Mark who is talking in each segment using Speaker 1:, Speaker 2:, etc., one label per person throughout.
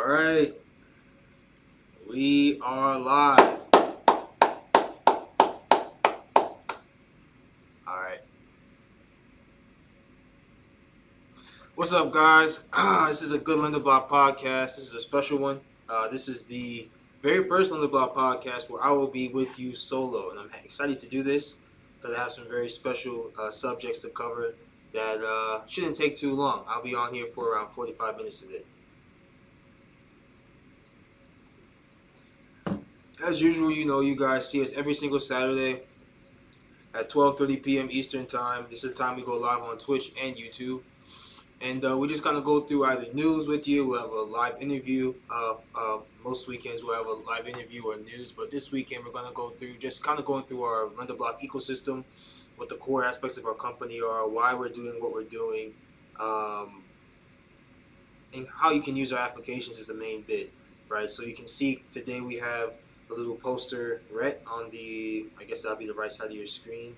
Speaker 1: All right, we are live. All right, what's up, guys? This is a good Lenderblock podcast. This is a special one. This is the very first Lenderblock podcast where I will be with you solo, and I'm excited to do this because I have some very special subjects to cover that shouldn't take too long. I'll be on here for around 45 minutes today. As usual, you guys see us every single Saturday at 12:30 p.m. Eastern Time. This is the time we go live on Twitch and YouTube. And we just kind of go through either news with you. We'll have a live interview. Most weekends we'll have a live interview or news. But this weekend we're going to go through just kind of going through our Lenderblock ecosystem, what the core aspects of our company are, why we're doing what we're doing, and how you can use our applications is the main bit, right? So you can see today we have a little poster right on the, I guess that'll be the right side of your screen.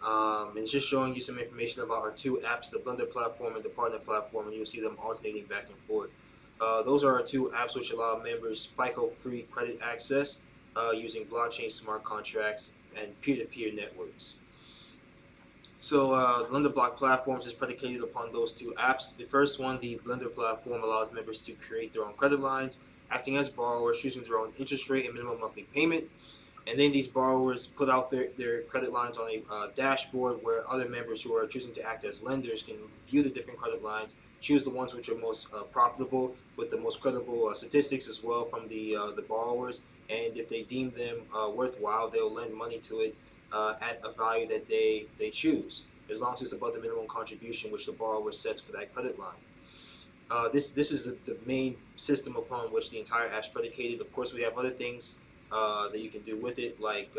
Speaker 1: And it's just showing you some information about our two apps, the Blender platform and the partner platform, and you'll see them alternating back and forth. Those are our two apps which allow members FICO-FREE credit access using blockchain smart contracts and peer-to-peer networks. So Lenderblock platforms is predicated upon those two apps. The first one, the Blender platform, allows members to create their own credit lines, acting as borrowers, choosing their own interest rate and minimum monthly payment. And then these borrowers put out their credit lines on a dashboard where other members who are choosing to act as lenders can view the different credit lines, choose the ones which are most profitable with the most credible statistics as well from the borrowers. And if they deem them worthwhile, they'll lend money to it at a value that they choose, as long as it's above the minimum contribution which the borrower sets for that credit line. This is the main system upon which the entire app is predicated. Of course, we have other things that you can do with it, like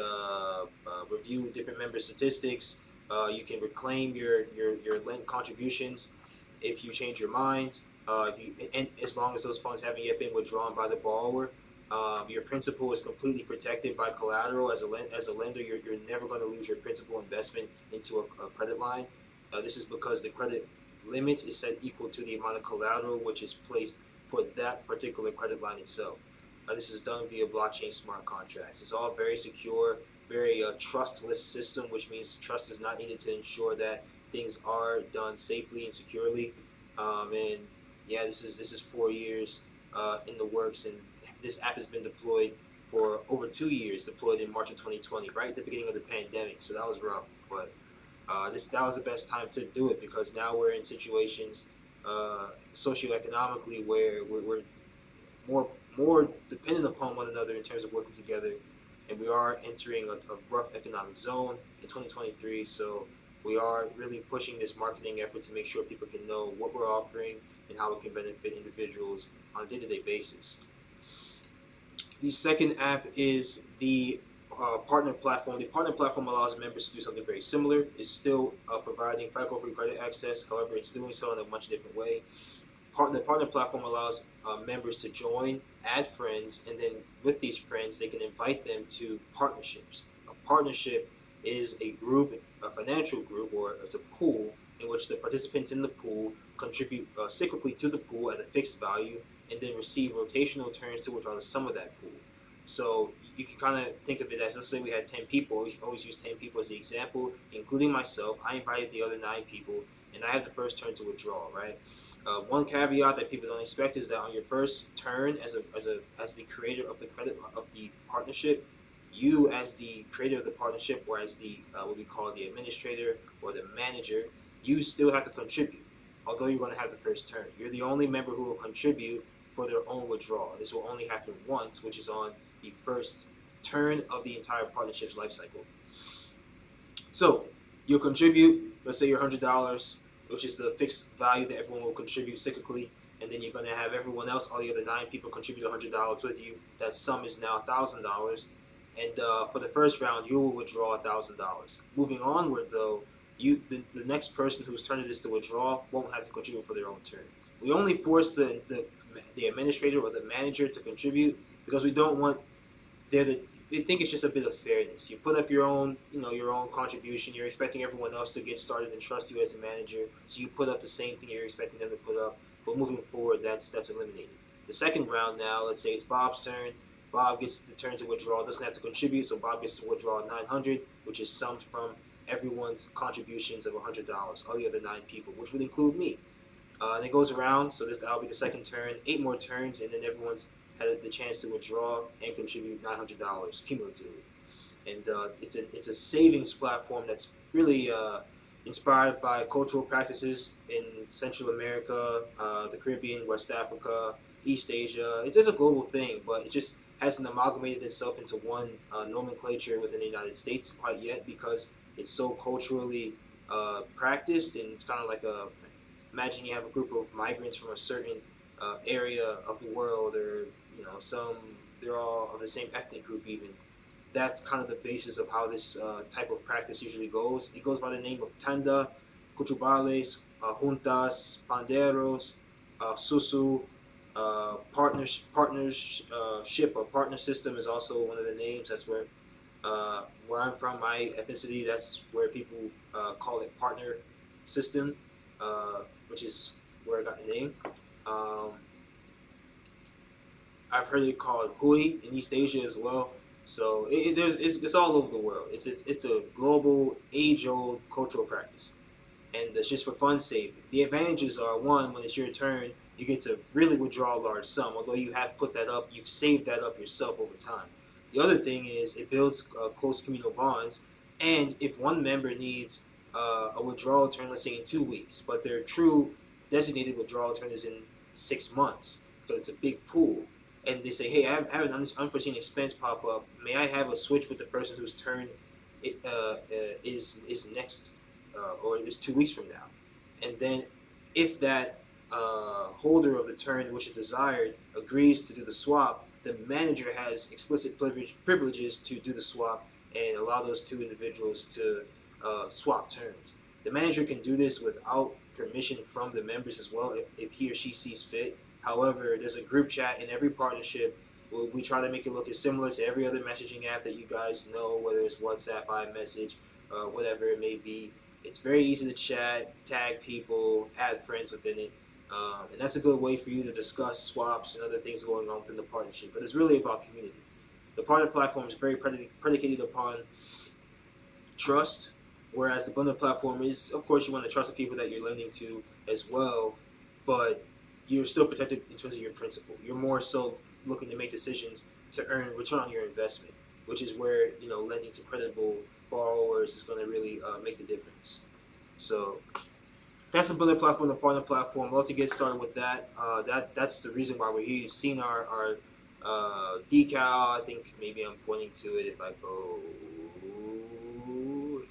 Speaker 1: review different member statistics. You can reclaim your lend contributions if you change your mind. And as long as those funds haven't yet been withdrawn by the borrower, your principal is completely protected by collateral. As a lender, you're never going to lose your principal investment into a credit line. This is because the credit limit is set equal to the amount of collateral which is placed for that particular credit line itself. This is done via blockchain smart contracts. It's all very secure, very trustless system, which means trust is not needed to ensure that things are done safely and securely. And yeah, this is 4 years in the works, and this app has been deployed for over 2 years. Deployed in March of 2020, right at the beginning of the pandemic. So that was rough, but that was the best time to do it because now we're in situations socioeconomically where we're more dependent upon one another in terms of working together, and we are entering a rough economic zone in 2023. So we are really pushing this marketing effort to make sure people can know what we're offering and how it can benefit individuals on a day-to-day basis. The second app is the partner platform. The partner platform allows members to do something very similar. It's still providing FICO-free credit access. However, it's doing so in a much different way. The partner platform allows members to join, add friends, and then with these friends, they can invite them to partnerships. A partnership is a group, a financial group, or as a pool in which the participants in the pool contribute cyclically to the pool at a fixed value and then receive rotational returns to which are the sum of that pool. So you can kind of think of it as, let's say we had 10 people. We always use 10 people as the example, including myself. I invited the other 9 people, and I have the first turn to withdraw, right? One caveat that people don't expect is that on your first turn as the creator of the partnership, you as the creator of the partnership, or as the what we call the administrator or the manager, you still have to contribute. Although you're going to have the first turn, you're the only member who will contribute for their own withdrawal. This will only happen once, which is on the first turn of the entire partnership's life cycle. So you'll contribute, let's say your $100, which is the fixed value that everyone will contribute cyclically, and then you're going to have everyone else, all the other 9 people, contribute $100 with you. That sum is now $1,000, and for the first round, you will withdraw $1,000. Moving onward, though, the next person whose turn it is to withdraw won't have to contribute for their own turn. We only force the administrator or the manager to contribute because we don't want we think it's just a bit of fairness. You put up your own contribution. You're expecting everyone else to get started and trust you as a manager. So you put up the same thing you're expecting them to put up. But moving forward, that's eliminated. the second round now, let's say it's Bob's turn. Bob gets the turn to withdraw, doesn't have to contribute, so Bob gets to withdraw 900, which is summed from everyone's contributions of $100, all the other 9 people, which would include me. And it goes around, so that'll be the second turn, 8 more turns, and then everyone's had the chance to withdraw and contribute $900 cumulatively. And it's a savings platform that's really inspired by cultural practices in Central America, the Caribbean, West Africa, East Asia. It's just a global thing, but it just hasn't amalgamated itself into one nomenclature within the United States quite yet, because it's so culturally practiced, and it's kind of like imagine you have a group of migrants from a certain area of the world, or they're all of the same ethnic group even. That's kind of the basis of how this type of practice usually goes. It goes by the name of tanda, cuchubales, juntas, panderos, susu, partnership or partner system is also one of the names. That's where I'm from, my ethnicity, that's where people call it partner system, which is where I got the name. I've heard it called hui in East Asia as well. So it's all over the world. It's a global, age-old cultural practice, and it's just for fun saving. The advantages are, one, when it's your turn, you get to really withdraw a large sum. Although you have put that up, you've saved that up yourself over time. The other thing is it builds close communal bonds, and if one member needs a withdrawal turn, let's say in 2 weeks, but their true designated withdrawal turn is in 6 months because it's a big pool, and they say, hey, I have an unforeseen expense pop up. May I have a switch with the person whose turn is next or is 2 weeks from now? And then if that holder of the turn, which is desired, agrees to do the swap, the manager has explicit privileges to do the swap and allow those 2 individuals to swap turns. The manager can do this without permission from the members as well if he or she sees fit. However, there's a group chat in every partnership. We try to make it look as similar to every other messaging app that you guys know, whether it's WhatsApp, iMessage, whatever it may be. It's very easy to chat, tag people, add friends within it. And that's a good way for you to discuss swaps and other things going on within the partnership. But it's really about community. The partner platform is very predicated upon trust, whereas the bundle platform is, of course, you want to trust the people that you're lending to as well, but you're still protected in terms of your principal. You're more so looking to make decisions to earn return on your investment, which is where lending to credible borrowers is going to really make the difference. So that's the bundle platform, the partner platform. I'd love to get started with that. That's the reason why we're here. You've seen our decal. I think maybe I'm pointing to it if I go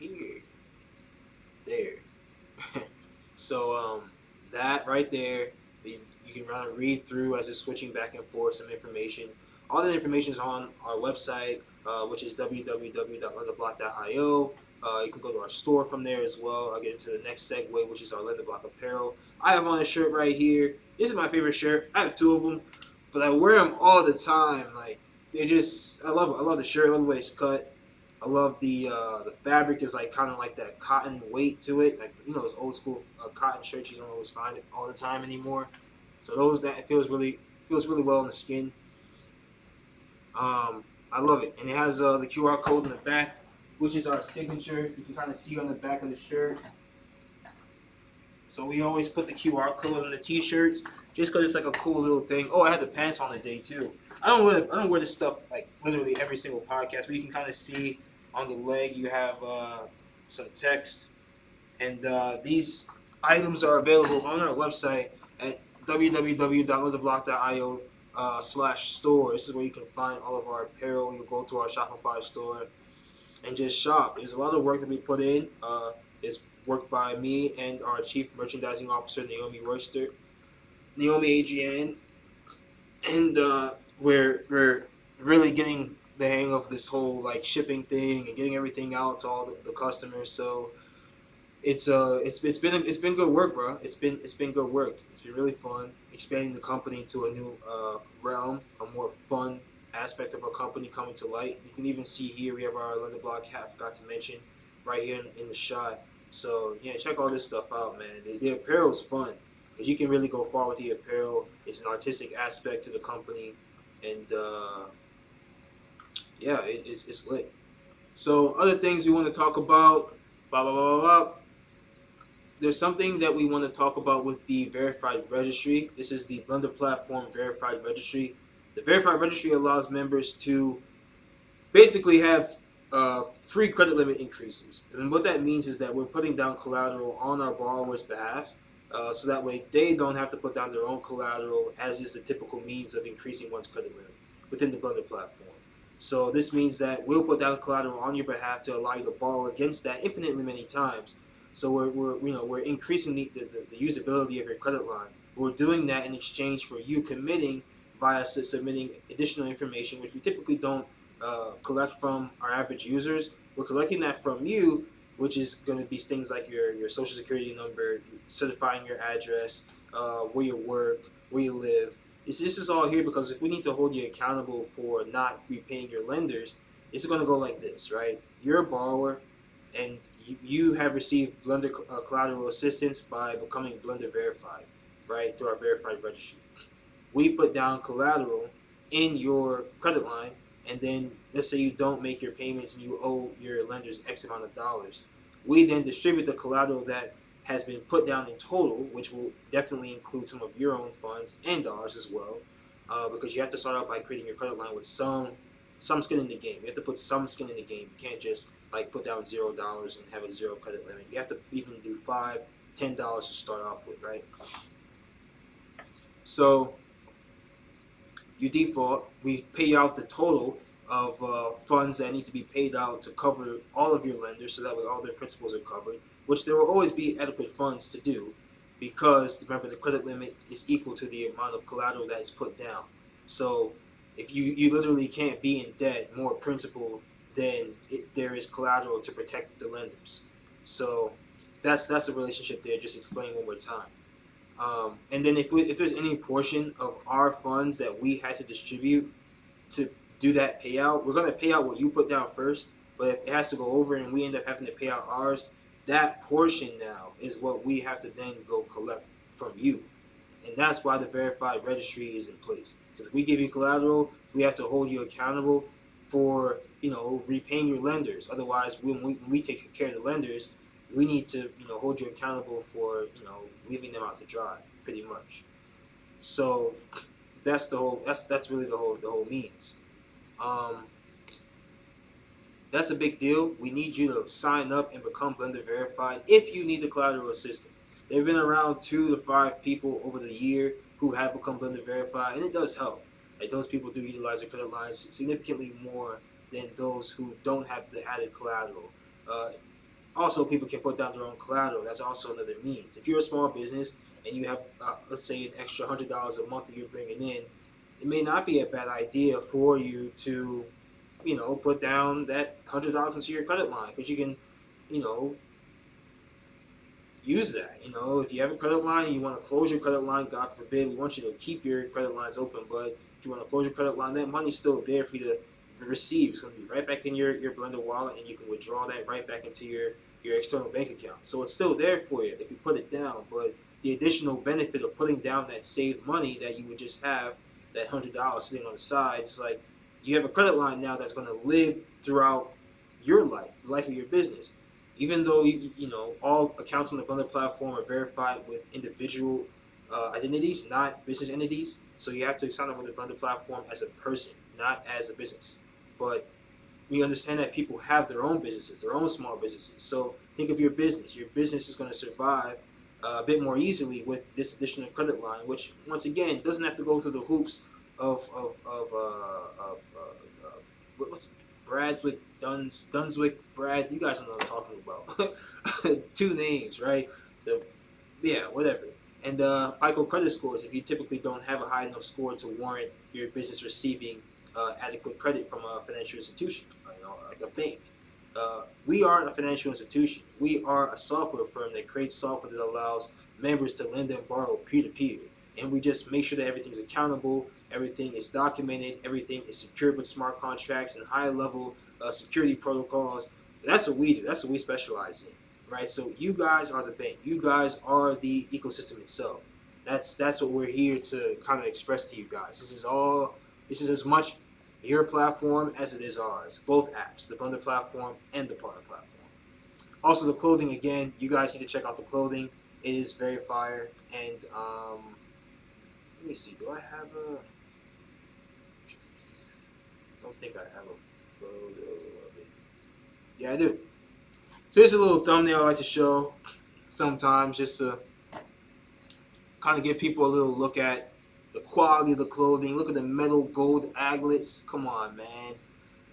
Speaker 1: here. There. So that right there, you can run and read through as it's switching back and forth some information. All that information is on our website, which is www.lenderblock.io. You can go to our store from there as well. I'll get into the next segue, which is our Lenderblock apparel. I have on a shirt right here. This is my favorite shirt. I have 2 of them, but I wear them all the time. Like, I love it. I love the shirt. I love the way it's cut. I love the fabric is like kind of like that cotton weight to it. Like, those old school cotton shirts, you don't always find it all the time anymore. So it feels really well in the skin. I love it, and it has the QR code in the back, which is our signature. You can kind of see on the back of the shirt. So we always put the QR code on the T-shirts just because it's like a cool little thing. Oh, I had the pants on today too. I don't wear this stuff like literally every single podcast, but you can kind of see on the leg you have some text, and these items are available on our website at www.lenderblock.io /store. This is where you can find all of our apparel. You'll go to our Shopify store and just shop. There's a lot of work that we put in. It's work by me and our Chief Merchandising Officer, Naomi Adrienne, and we're really getting the hang of this whole like shipping thing and getting everything out to all the customers. So it's been good work, bro. It's been good work. It's been really fun expanding the company to a new realm, a more fun aspect of our company coming to light. You can even see here we have our Lenderblock hat. I forgot to mention right here in the shot. So yeah, check all this stuff out, man. The apparel is fun. because you can really go far with the apparel. It's an artistic aspect to the company, and yeah, it's lit. So other things we want to talk about, blah blah blah blah. Blah. There's something that we want to talk about with the verified registry. This is the Blender platform verified registry. The verified registry allows members to basically have free credit limit increases. And what that means is that we're putting down collateral on our borrower's behalf, so that way they don't have to put down their own collateral, as is the typical means of increasing one's credit limit within the Blender platform. So this means that we'll put down collateral on your behalf to allow you to borrow against that infinitely many times. So we're increasing the usability of your credit line. We're doing that in exchange for you committing via submitting additional information, which we typically don't collect from our average users. We're collecting that from you, which is going to be things like your social security number, certifying your address, where you work, where you live. This is all here because if we need to hold you accountable for not repaying your lenders, it's going to go like this, right? You're a borrower, and you have received Blender collateral assistance by becoming Blender verified, right, through our verified registry. We put down collateral in your credit line, and then let's say you don't make your payments and you owe your lenders X amount of dollars. We then distribute the collateral that has been put down in total, which will definitely include some of your own funds and ours as well, because you have to start out by creating your credit line with some skin in the game. You have to put some skin in the game. You can't just like put down $0 and have a zero credit limit. You have to even do $5, $10 to start off with, right? So you default, we pay out the total of funds that need to be paid out to cover all of your lenders, so that way all their principals are covered, which there will always be adequate funds to do, because remember the credit limit is equal to the amount of collateral that is put down. So if you literally can't be in debt more principal than there is collateral to protect the lenders. So that's a relationship there. Just explain one more time. And then if there's any portion of our funds that we had to distribute to do that payout, we're going to pay out what you put down first. But if it has to go over and we end up having to pay out ours, that portion now is what we have to then go collect from you. And that's why the verified registry is in place. Because if we give you collateral, we have to hold you accountable for, repaying your lenders. Otherwise, when we take care of the lenders, we need to, hold you accountable for, leaving them out to dry, pretty much. So that's really the whole means. That's a big deal. We need you to sign up and become Blender verified if you need the collateral assistance. There have been around 2 to 5 people over the year who have become Blender verified, and it does help. Like, those people do utilize their credit lines significantly more than those who don't have the added collateral. Also, people can put down their own collateral. That's also another means. If you're a small business and you have, let's say, an extra $100 a month that you're bringing in, it may not be a bad idea for you to, put down that $100 into your credit line, because you can, use that. If you have a credit line and you want to close your credit line, God forbid, we want you to keep your credit lines open, but if you want to close your credit line, that money's still there for you to receive. It's going to be right back in your Blender wallet, and you can withdraw that right back into your external bank account. So it's still there for you if you put it down, but the additional benefit of putting down that saved money that you would just have, that $100 sitting on the side, it's like you have a credit line now that's going to live throughout your life, the life of your business. Even though all accounts on the Blender platform are verified with individual identities, not business entities. So you have to sign up with the Blender platform as a person, not as a business. But we understand that people have their own businesses, their own small businesses. So think of your business. Your business is going to survive a bit more easily with this additional credit line, which once again doesn't have to go through the hoops of what's Bradwick, Dunswick, Brad. You guys know what I'm talking about. 2 names, right? Whatever. And FICO credit scores. If you typically don't have a high enough score to warrant your business receiving adequate credit from a financial institution, like a bank. We aren't a financial institution. We are a software firm that creates software that allows members to lend and borrow peer-to-peer. And we just make sure that everything's accountable, everything is documented, everything is secured with smart contracts and high-level security protocols. That's what we do. That's what we specialize in, right? So you guys are the bank. You guys are the ecosystem itself. That's what we're here to kind of express to you guys. This is as much your platform as it is ours. Both apps, the Blender platform and the Partner platform. Also, the clothing, again, you guys need to check out the clothing. It is very fire. And let me see, do I have a? I don't think I have a photo of it. Yeah, I do. So here's a little thumbnail I like to show sometimes, just to kind of give people a little look at the quality of the clothing. Look at the metal gold aglets. Come on, man.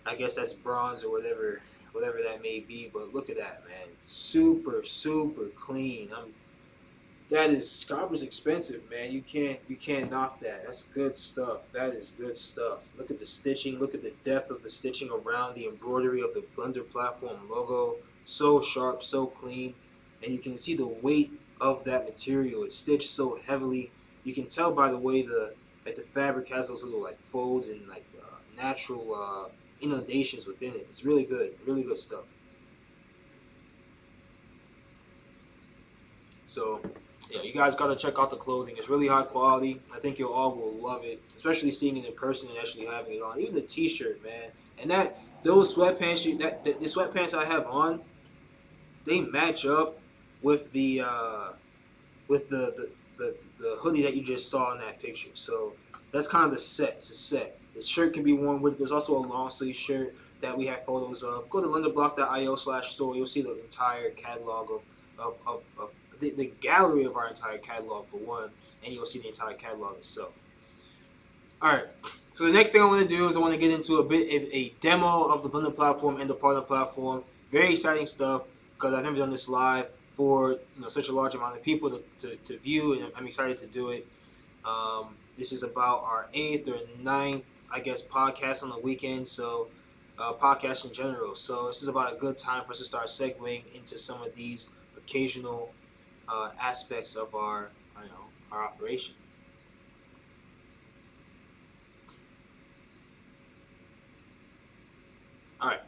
Speaker 1: I guess that's bronze or whatever that may be. But look at that, man. Super, super clean. That is, copper's expensive, man. You can't knock that. That's good stuff. That is good stuff. Look at the stitching. Look at the depth of the stitching around the embroidery of the Blender platform logo. So sharp, so clean, and you can see the weight of that material. It's stitched so heavily. You can tell by the way the fabric has those little like folds and like natural inundations within it. It's really good stuff. So yeah, you guys gotta check out the clothing. It's really high quality. I think you all will love it, especially seeing it in person and actually having it on. Even the T-shirt, man, and those sweatpants, the sweatpants I have on, they match up with the the hoodie that you just saw in that picture. So that's kind of the set. It's a set. The shirt can be worn with it. There's also a long sleeve shirt that we have photos of. Go to lenderblock.io/store. You'll see the entire catalog of the gallery of our entire catalog for one, and you'll see the entire catalog itself. All right. So the next thing I want to do is I want to get into a demo of the Blender platform and the Partner platform. Very exciting stuff because I've never done this live for such a large amount of people to view, and I'm excited to do it. This is about our 8th or 9th, I guess, podcast on the weekend. So podcast in general. So this is about a good time for us to start segueing into some of these occasional aspects of our operation. All right.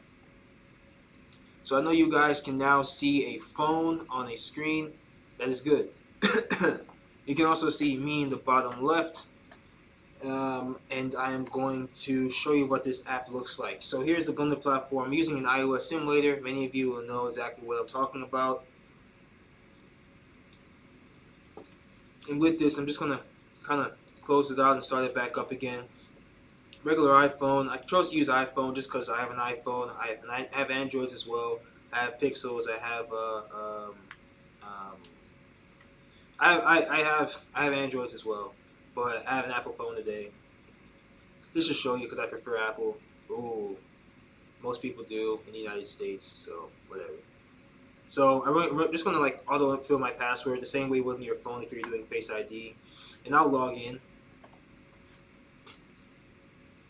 Speaker 1: So I know you guys can now see a phone on a screen. That is good. You can also see me in the bottom left. And I am going to show you what this app looks like. So here's the Blender platform. I'm using an iOS simulator. Many of you will know exactly what I'm talking about. And with this, I'm just going to kind of close it out and start it back up again. Regular iPhone. I chose to use iPhone just because I have an iPhone. I have Androids as well. I have Pixels. I have Androids as well, but I have an Apple phone today. Just to show you because I prefer Apple. Ooh, most people do in the United States, so whatever. So I'm just gonna like auto-fill my password the same way with your phone if you're doing Face ID, and I'll log in.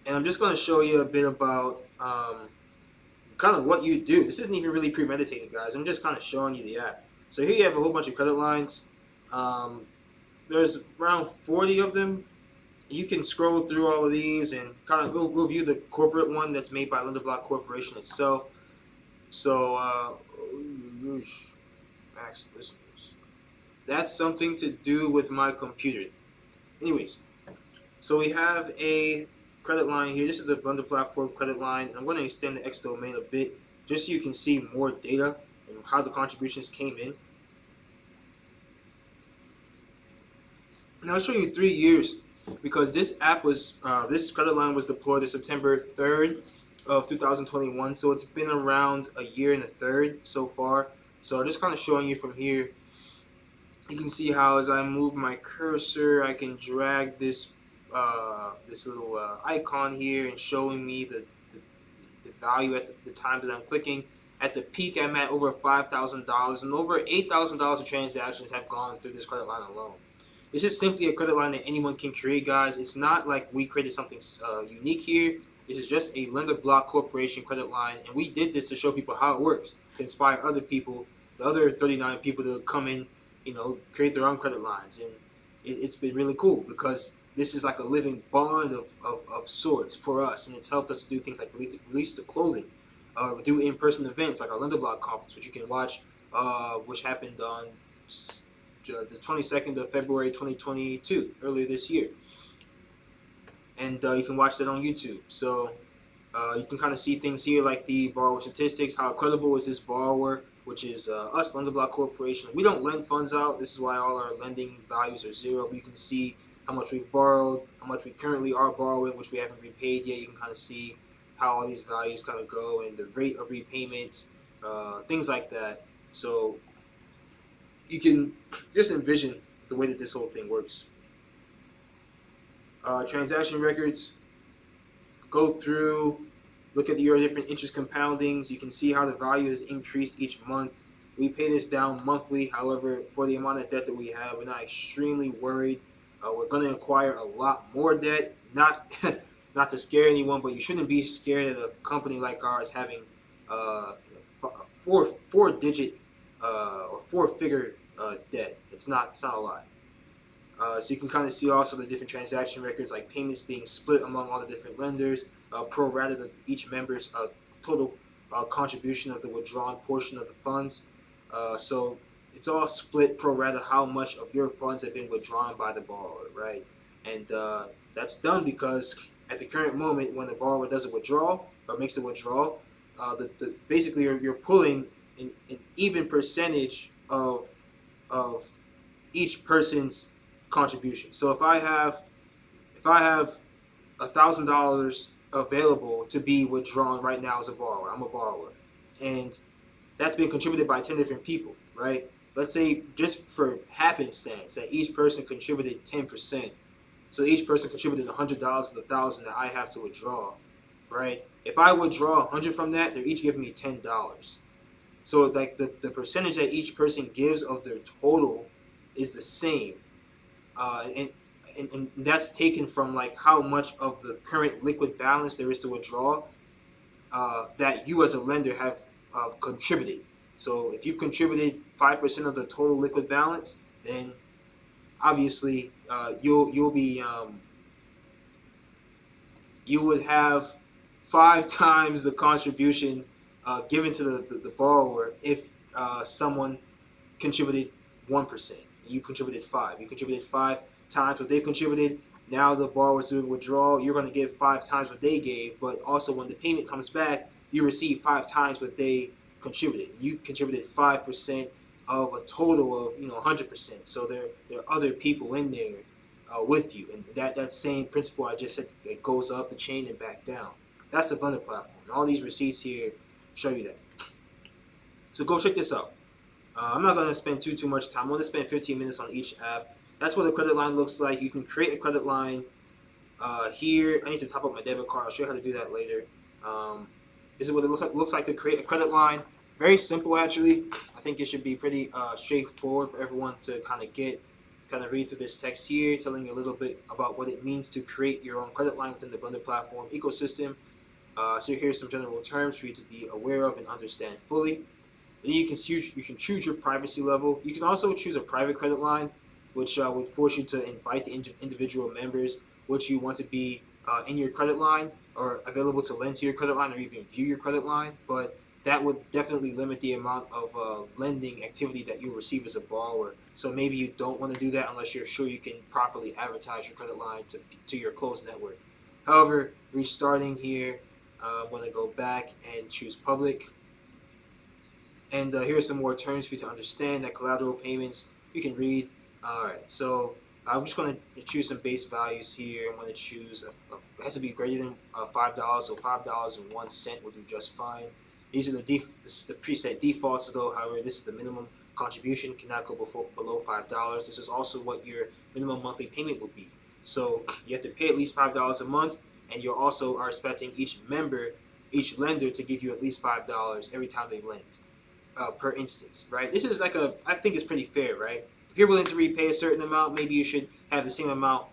Speaker 1: And I'm just going to show you a bit about kind of what you do. This isn't even really premeditated, guys. I'm just kind of showing you the app. So here you have a whole bunch of credit lines. There's around 40 of them. You can scroll through all of these and kind of we'll view the corporate one that's made by Lenderblock Corporation itself. So, max listeners. That's something to do with my computer. Anyways, so we have a credit line here. This is the Blender platform credit line, and I'm going to extend the X domain a bit just so you can see more data and how the contributions came in. Now I'll show you 3 years because this app was this credit line was deployed on September 3rd of 2021, so it's been around a year and a third so far. So just kind of showing you from here. You can see how as I move my cursor, I can drag this little icon here and showing me the value at the time that I'm clicking. At the peak, I'm at over $5,000, and over $8,000 of transactions have gone through this credit line alone. It's just simply a credit line that anyone can create, guys. It's not like we created something unique here. This is just a Lenderblock Corporation credit line, and we did this to show people how it works, to inspire other people, the other 39 people to come in, create their own credit lines. And it's been really cool because this is like a living bond of sorts for us, and it's helped us to do things like release the clothing, do in-person events like our Lenderblock conference, which you can watch, which happened on the 22nd of February 2022, earlier this year. And you can watch that on YouTube. So you can kind of see things here like the borrower statistics, how credible is this borrower, which is us, Lenderblock Corporation. We don't lend funds out. This is why all our lending values are zero. But you can see how much we've borrowed, how much we currently are borrowing, which we haven't repaid yet. You can kind of see how all these values kind of go and the rate of repayment, things like that. So you can just envision the way that this whole thing works. Transaction records, go through, look at your different interest compoundings. You can see how the value has increased each month. We pay this down monthly. However, for the amount of debt that we have, we're not extremely worried. We're going to acquire a lot more debt. Not not to scare anyone, but you shouldn't be scared of a company like ours having four-digit or four-figure debt. It's not a lot. So you can kind of see also the different transaction records, like payments being split among all the different lenders, pro rata to each member's total contribution of the withdrawn portion of the funds. So it's all split pro rata how much of your funds have been withdrawn by the borrower, right? And that's done because at the current moment, when the borrower does a withdrawal or makes a withdrawal, basically you're pulling an even percentage of each person's contribution. So if I have $1,000 available to be withdrawn right now as a borrower, I'm a borrower, and that's been contributed by 10 different people, right? Let's say, just for happenstance, that each person contributed 10%. So each person contributed $100 of the $1,000 that I have to withdraw, right? If I withdraw 100 from that, they're each giving me $10. So like the percentage that each person gives of their total is the same. And that's taken from like how much of the current liquid balance there is to withdraw that you as a lender have contributed. So if you've contributed 5% of the total liquid balance, then obviously you'll be you would have 5 times the contribution given to the borrower if someone contributed 1%. You contributed 5. You contributed 5 times what they contributed. Now the borrower's doing withdrawal. You're going to give 5 times what they gave, but also when the payment comes back, you receive 5 times what they contributed. You contributed 5% of a total of 100%. So there are other people in there with you, and that same principle I just said, that goes up the chain and back down. That's the Blender platform. And all these receipts here show you that. So go check this out. I'm not going to spend too much time. I'm going to spend 15 minutes on each app. That's what a credit line looks like. You can create a credit line here. I need to top up my debit card. I'll show you how to do that later. This is what it looks like to create a credit line. Very simple, actually. I think it should be pretty straightforward for everyone to kind of read through this text here, telling you a little bit about what it means to create your own credit line within the Blender platform ecosystem. So here's some general terms for you to be aware of and understand fully. Then you can choose your privacy level. You can also choose a private credit line, which would force you to invite the individual members which you want to be in your credit line or available to lend to your credit line or even view your credit line. But that would definitely limit the amount of lending activity that you'll receive as a borrower. So maybe you don't want to do that unless you're sure you can properly advertise your credit line to your closed network. However, restarting here, I'm going to go back and choose public. And here are some more terms for you to understand. That collateral payments, you can read. All right, so I'm just going to choose some base values here. I'm going to choose, it has to be greater than $5, so $5.01 will do just fine. These are the preset defaults, though. However, this is the minimum contribution, cannot go below $5. This is also what your minimum monthly payment will be. So you have to pay at least $5 a month, and you also are expecting each lender to give you at least $5 every time they lend. Per instance, right? This is I think it's pretty fair, right? If you're willing to repay a certain amount, maybe you should have the same amount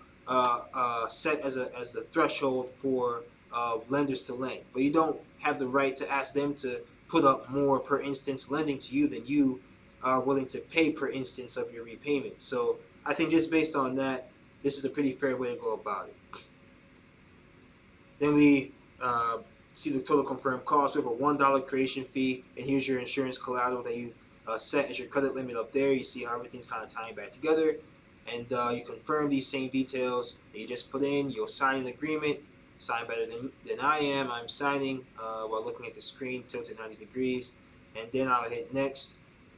Speaker 1: set as the threshold for lenders to lend. But you don't have the right to ask them to put up more per instance lending to you than you are willing to pay per instance of your repayment. So I think just based on that, this is a pretty fair way to go about it. Then we see the total confirmed cost. We have a $1 creation fee, and here's your insurance collateral that you set as your credit limit up there. You see how everything's kind of tying back together, and you confirm these same details that you just put in. You'll sign an agreement. Sign better than I am. I'm signing while looking at the screen tilted 90 degrees, and then I'll hit next.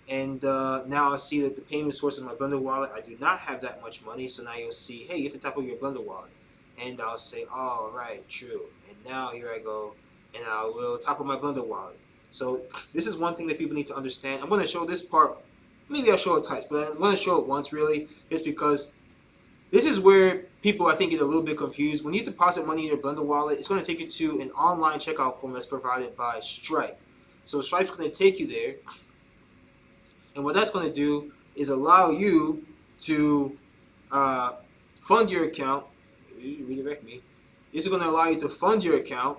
Speaker 1: And now I'll see that the payment source is my Blender wallet. I do not have that much money, so now you'll see, hey, you have to tap on your Blender wallet. And I'll say, oh, right, true. And now here I go, and I will tap on my Blender wallet. So this is one thing that people need to understand. I'm going to show this part. Maybe I'll show it twice, but I'm going to show it once, really, just because this is where people, I think, get a little bit confused. When you deposit money in your Blender wallet, it's going to take you to an online checkout form that's provided by Stripe. So Stripe's going to take you there. And what that's going to do is allow you to fund your account. Redirect me. This is going to allow you to fund your account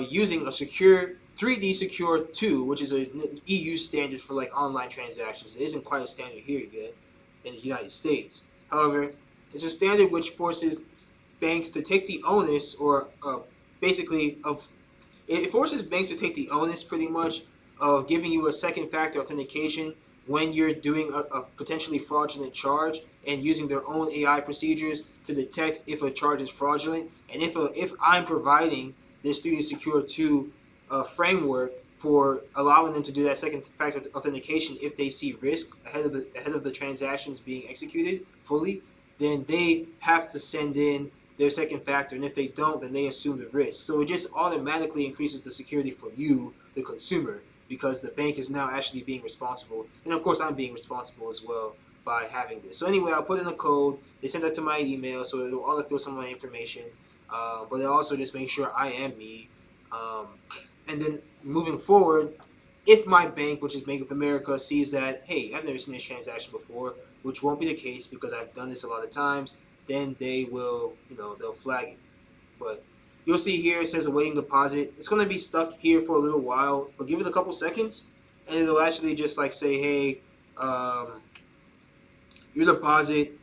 Speaker 1: using a secure 3D Secure 2, which is an EU standard for like online transactions. It isn't quite a standard here yet in the United States. However, it's a standard which forces banks to take the onus, or basically it forces banks to take the onus pretty much of giving you a second factor authentication when you're doing a potentially fraudulent charge, and using their own AI procedures to detect if a charge is fraudulent. And if I'm providing this 3D Secure 2 framework for allowing them to do that second factor authentication, if they see risk ahead of the transactions being executed fully, then they have to send in their second factor, and if they don't, then they assume the risk. So it just automatically increases the security for you, the consumer, because the bank is now actually being responsible. And of course, I'm being responsible as well by having this. So anyway, I'll put in a code. They send that to my email, so it'll autofill some of my information. But it also just makes sure I am me. And then moving forward, if my bank, which is Bank of America, sees that, hey, I've never seen this transaction before, which won't be the case because I've done this a lot of times, then they will, they'll flag it. But you'll see here it says awaiting deposit. It's going to be stuck here for a little while, but give it a couple seconds, and it'll actually just like say, hey, your deposit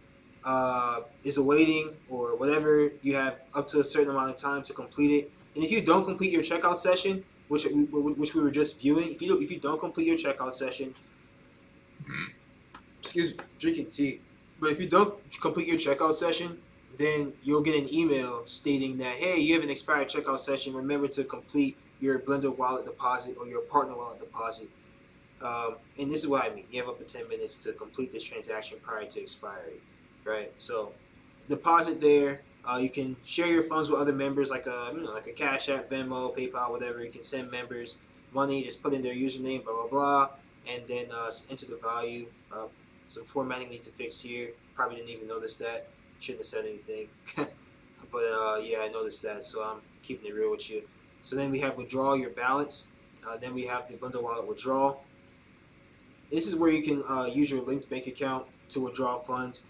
Speaker 1: is awaiting, or whatever. You have up to a certain amount of time to complete it. And if you don't complete your checkout session, which we were just viewing, if you don't complete your checkout session, excuse me, drinking tea. But if you don't complete your checkout session, then you'll get an email stating that, hey, you have an expired checkout session. Remember to complete your Blender wallet deposit or your partner wallet deposit. And this is what I mean. You have up to 10 minutes to complete this transaction prior to expiry, right? So deposit there. You can share your funds with other members, like a Cash App, Venmo, PayPal, whatever. You can send members money. Just put in their username, blah blah blah, and then enter the value. Some formatting needs to fix here. Probably didn't even notice that. Shouldn't have said anything. But yeah, I noticed that, so I'm keeping it real with you. So then we have withdraw your balance. Then we have the Blender wallet withdrawal. This is where you can use your linked bank account to withdraw funds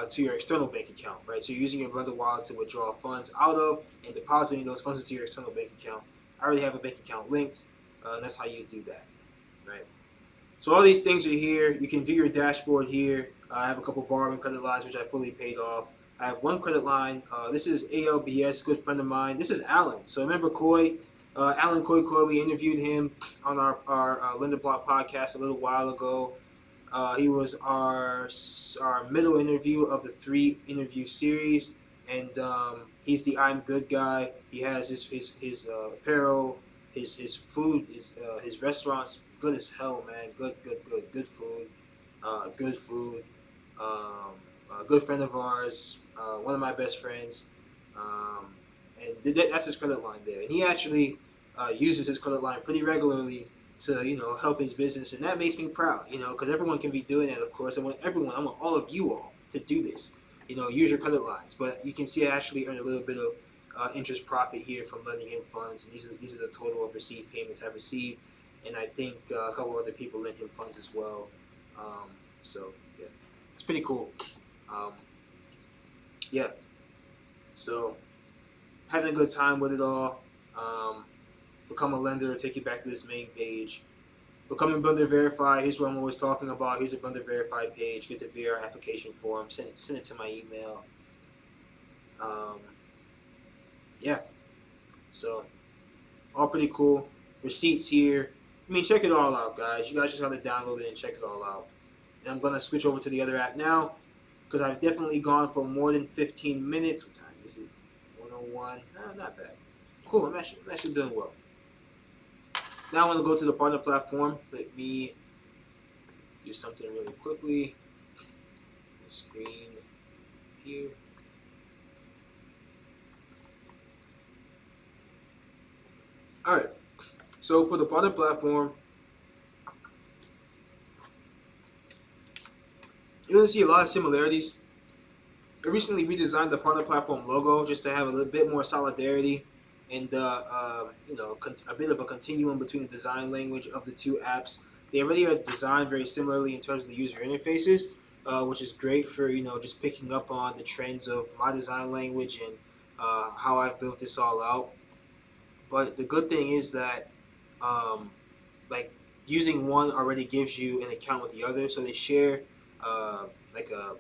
Speaker 1: to your external bank account, right? So you're using your Blender wallet to withdraw funds out of and depositing those funds into your external bank account. I already have a bank account linked, and that's how you do that, right? So all these things are here. You can view your dashboard here. I have a couple borrowing credit lines, which I fully paid off. I have one credit line. This is ALBS, good friend of mine. This is Alan. So remember Coy? Alan Coy, we interviewed him on our Lenderblock podcast a little while ago. He was our middle interview of the 3 interview series, and he's the I'm Good guy. He has his apparel, his food, his restaurants good as hell, man. Good food, good food. A good friend of ours, one of my best friends, and that's his credit line there. And he actually uses his credit line pretty regularly to help his business, and that makes me proud, because everyone can be doing that. Of course, I want all of you all to do this, use your credit lines. But you can see I actually earned a little bit of interest profit here from lending him funds, and these are the total of received payments I've received, and I think a couple other people lent him funds as well. So yeah, it's pretty cool. Yeah, so having a good time with it all. Become a lender, take you back to this main page. Becoming Blender Verified, here's what I'm always talking about. Here's a Blender Verified page. Get the VR application form, send it to my email. Yeah, so all pretty cool. Receipts here. I mean, check it all out, guys. You guys just gotta download it and check it all out. And I'm gonna switch over to the other app now because I've definitely gone for more than 15 minutes. What time is it? 101. Not bad. Cool. I'm actually doing well. Now I want to go to the partner platform. Let me do something really quickly. The screen here. All right. So for the partner platform, you're gonna see a lot of similarities. I recently redesigned the partner platform logo just to have a little bit more solidarity and a bit of a continuum between the design language of the two apps. They already are designed very similarly in terms of the user interfaces, which is great for just picking up on the trends of my design language and how I've built this all out. But the good thing is that like using one already gives you an account with the other, so they share like a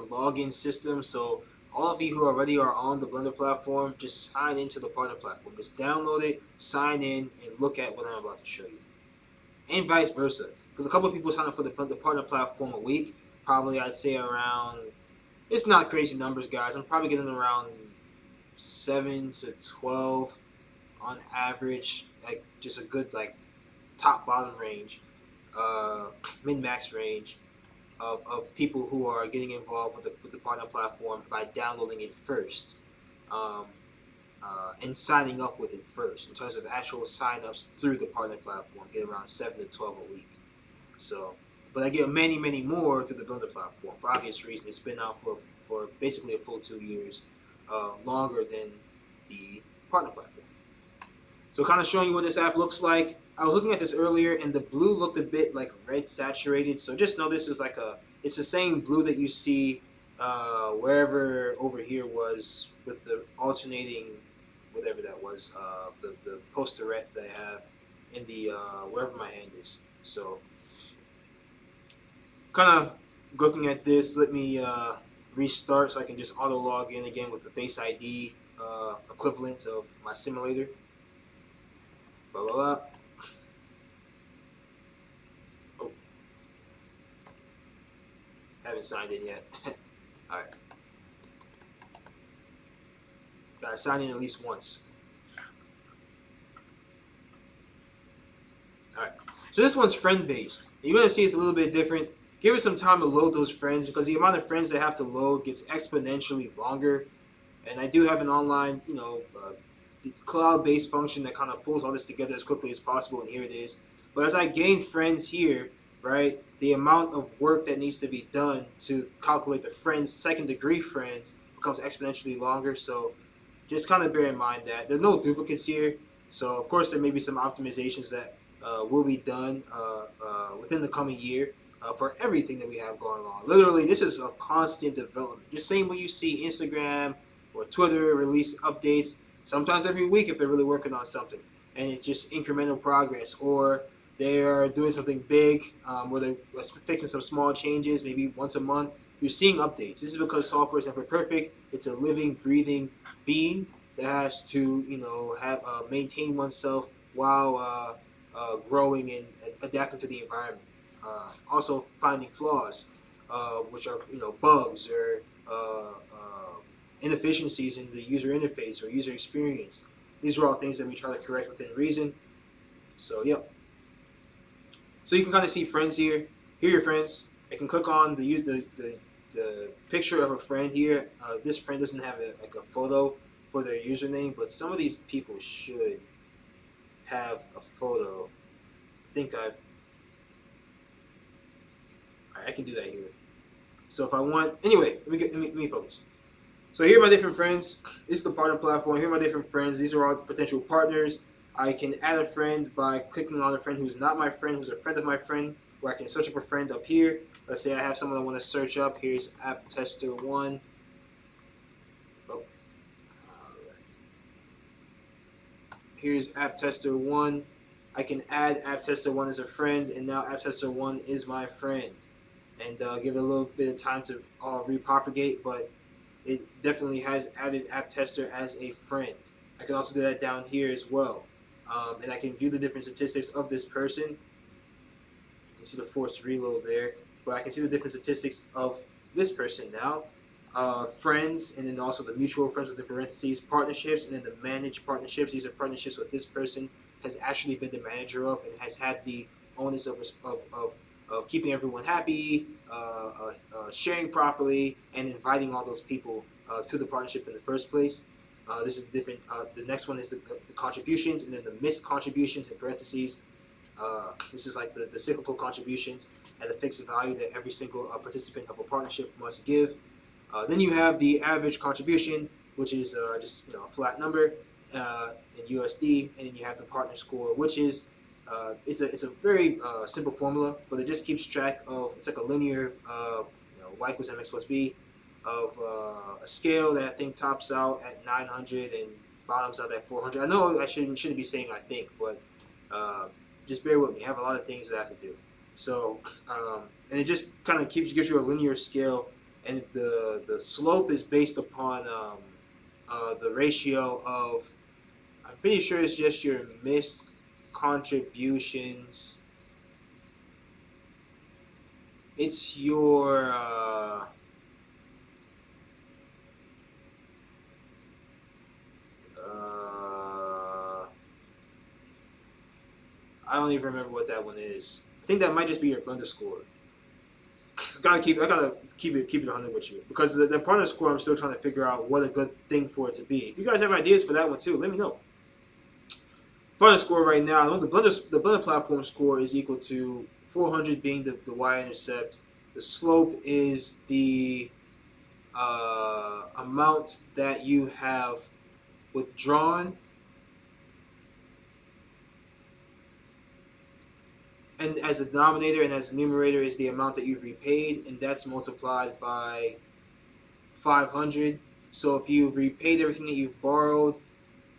Speaker 1: login system. So all of you who already are on the Blender platform, just sign into the partner platform. Just download it, sign in, and look at what I'm about to show you, and vice versa. Because a couple of people sign up for the partner platform a week. Probably I'd say around. It's not crazy numbers, guys. I'm probably getting around 7 to 12 on average. Like just a good like top bottom range, min max range of people who are getting involved with the partner platform by downloading it first, um, and signing up with it first. In terms of actual signups through the partner platform, get around 7 to 12 a week. So, but I get many more through the Blender platform for obvious reasons. It's been out for basically a full 2 years, longer than the partner platform. So kind of showing you what this app looks like. I was looking at this earlier and the blue looked a bit like red saturated. So just know this is like it's the same blue that you see wherever over here was with the alternating, whatever that was, the posterette that I have in the, wherever my hand is. So kind of looking at this, let me restart so I can just auto log in again with the Face ID equivalent of my simulator. Blah, blah, blah. Oh. Haven't signed in yet. Alright. Gotta sign in at least once. Alright. So this one's friend-based. You're going to see it's a little bit different. Give it some time to load those friends because the amount of friends they have to load gets exponentially longer. And I do have an online, cloud-based function that kind of pulls all this together as quickly as possible, and here it is. But as I gain friends here, right, the amount of work that needs to be done to calculate the friends, second-degree friends, becomes exponentially longer. So just kind of bear in mind that there are no duplicates here. So of course there may be some optimizations that will be done within the coming year for everything that we have going on. Literally, this is a constant development. Just same way you see Instagram or Twitter release updates sometimes every week if they're really working on something, and it's just incremental progress, or they're doing something big where they're fixing some small changes maybe once a month. You're seeing updates. This is because software is never perfect. It's a living, breathing being that has to have maintain oneself while growing and adapting to the environment. Also finding flaws, which are bugs or inefficiencies in the user interface or user experience. These are all things that we try to correct within reason. So, yep. So you can kind of see friends here. Here are your friends. I can click on the picture of a friend here. This friend doesn't have a photo for their username, but some of these people should have a photo. I think I can do that here. So if I want, anyway, let me focus. So here are my different friends. This is the partner platform. Here are my different friends. These are all potential partners. I can add a friend by clicking on a friend who's not my friend, who's a friend of my friend, where I can search up a friend up here. Let's say I have someone I want to search up. Here's App Tester 1. Oh, all right. Here's App Tester 1. I can add App Tester 1 as a friend, and now App Tester 1 is my friend. And give it a little bit of time to repropagate, but it definitely has added App Tester as a friend. I can also do that down here as well. and I can view the different statistics of this person. You can see the forced reload there, but I can see the different statistics of this person now. Friends, and then also the mutual friends with the parentheses, partnerships, and then the managed partnerships. These are partnerships with this person has actually been the manager of and has had the onus of keeping everyone happy, sharing properly, and inviting all those people to the partnership in the first place. This is different. The next one is the contributions, and then the missed contributions in parentheses. This is like the cyclical contributions at a fixed value that every single participant of a partnership must give. Then you have the average contribution, which is just a flat number in USD, and then you have the partner score, which is it's a very simple formula, but it just keeps track of, it's like a linear y equals mx plus b of a scale that I think tops out at 900 and bottoms out at 400. I know I shouldn't be saying I think, but just bear with me. I have a lot of things that I have to do. So and it just kind of gives you a linear scale, and the slope is based upon the ratio of, I'm pretty sure it's just your missed contributions. It's your I don't even remember what that one is. I think that might just be your blender score. I gotta keep it 100 with you, because the partner score, I'm still trying to figure out what a good thing for it to be. If you guys have ideas for that one too, let me know. Partner score right now, I know the blender platform score is equal to 400 being the y-intercept. The slope is the amount that you have withdrawn, and as a denominator and as a numerator is the amount that you've repaid, and that's multiplied by 500. So if you've repaid everything that you've borrowed,